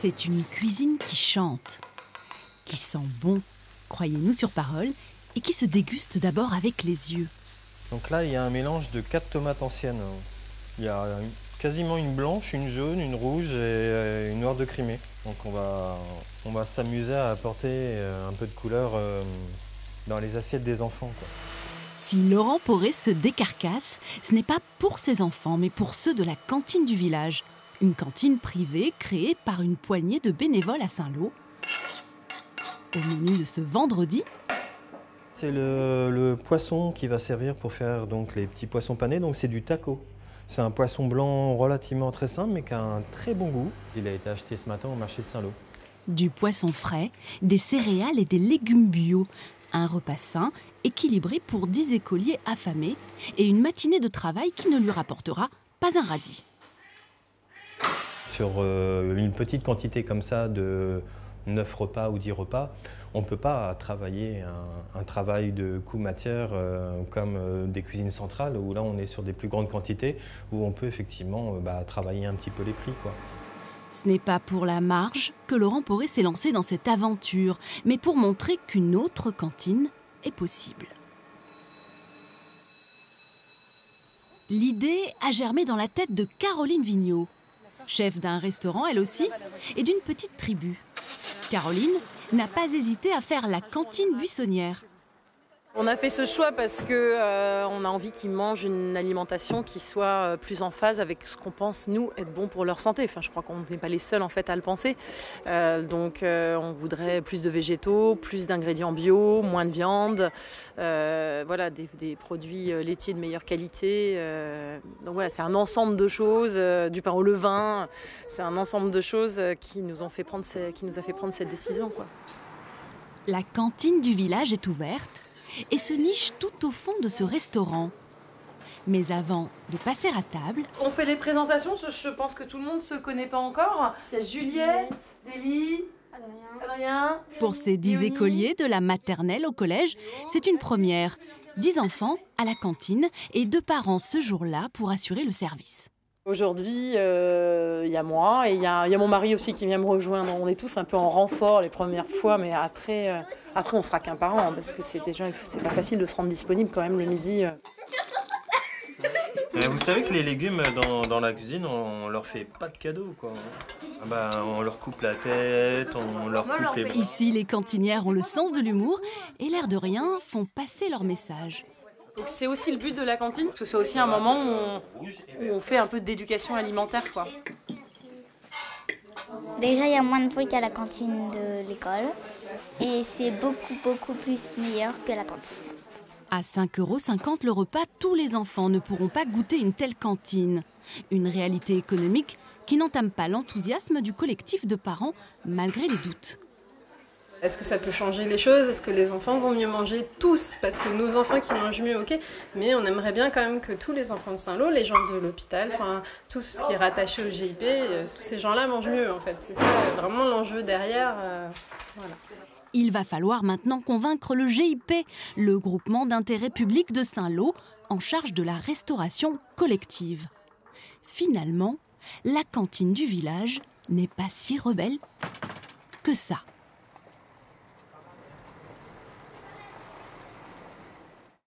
C'est une cuisine qui chante, qui sent bon, croyez-nous sur parole, et qui se déguste d'abord avec les yeux. Donc là, il y a un mélange de 4 tomates anciennes. Il y a quasiment une blanche, une jaune, une rouge et une noire de Crimée. Donc on va s'amuser à apporter un peu de couleur dans les assiettes des enfants, quoi. Si Laurent Poré se décarcasse, ce n'est pas pour ses enfants, mais pour ceux de la cantine du village. Une cantine privée créée par une poignée de bénévoles à Saint-Lô. Au menu de ce vendredi, C'est le poisson qui va servir pour faire donc, les petits poissons panés, donc c'est du taco. C'est un poisson blanc relativement très simple, mais qui a un très bon goût. Il a été acheté ce matin au marché de Saint-Lô. du poisson frais, des céréales et des légumes bio. Un repas sain, équilibré pour 10 écoliers affamés et une matinée de travail qui ne lui rapportera pas un radis. Sur une petite quantité comme ça de 9 repas ou 10 repas, on ne peut pas travailler un travail de coût-matière comme des cuisines centrales, où là on est sur des plus grandes quantités, où on peut effectivement travailler un petit peu les prix, quoi. Ce n'est pas pour la marge que Laurent Poré s'est lancé dans cette aventure, mais pour montrer qu'une autre cantine est possible. L'idée a germé dans la tête de Caroline Vigneault, chef d'un restaurant elle aussi, et d'une petite tribu. Caroline n'a pas hésité à faire la cantine buissonnière. On a fait ce choix parce qu'on a envie qu'ils mangent une alimentation qui soit plus en phase avec ce qu'on pense, nous, être bon pour leur santé. Enfin, je crois qu'on n'est pas les seuls en fait, à le penser. Donc on voudrait plus de végétaux, plus d'ingrédients bio, moins de viande, voilà, des produits laitiers de meilleure qualité. Donc voilà, c'est un ensemble de choses, du pain au levain, c'est un ensemble de choses qui nous a fait prendre cette décision, quoi. La cantine du village est ouverte et se niche tout au fond de ce restaurant. Mais avant de passer à table... On fait les présentations, je pense que tout le monde ne se connaît pas encore. Il y a Juliette, Zélie, Adrien. Pour ces 10 écoliers de la maternelle au collège, c'est une première. 10 enfants à la cantine et 2 parents ce jour-là pour assurer le service. Aujourd'hui, il y a moi et il y a mon mari aussi qui vient me rejoindre. On est tous un peu en renfort les premières fois, mais après on sera qu'un parent parce que c'est pas facile de se rendre disponible quand même le midi. Vous savez que les légumes dans la cuisine, on leur fait pas de cadeaux, quoi. On leur coupe la tête, on leur coupe les bras. Ici, les cantinières ont le sens de l'humour et l'air de rien font passer leur message. Donc c'est aussi le but de la cantine, parce que c'est aussi un moment où on fait un peu d'éducation alimentaire, quoi. Déjà, il y a moins de bruit qu'à la cantine de l'école et c'est beaucoup plus meilleur que la cantine. À 5,50 € le repas, tous les enfants ne pourront pas goûter une telle cantine. Une réalité économique qui n'entame pas l'enthousiasme du collectif de parents malgré les doutes. Est-ce que ça peut changer les choses? Est-ce que les enfants vont mieux manger? Tous, parce que nos enfants qui mangent mieux, ok, mais on aimerait bien quand même que tous les enfants de Saint-Lô, les gens de l'hôpital, enfin tout ce qui est rattaché au GIP, tous ces gens-là mangent mieux en fait. C'est ça vraiment l'enjeu derrière. Voilà. Il va falloir maintenant convaincre le GIP, le groupement d'intérêt public de Saint-Lô, en charge de la restauration collective. Finalement, la cantine du village n'est pas si rebelle que ça.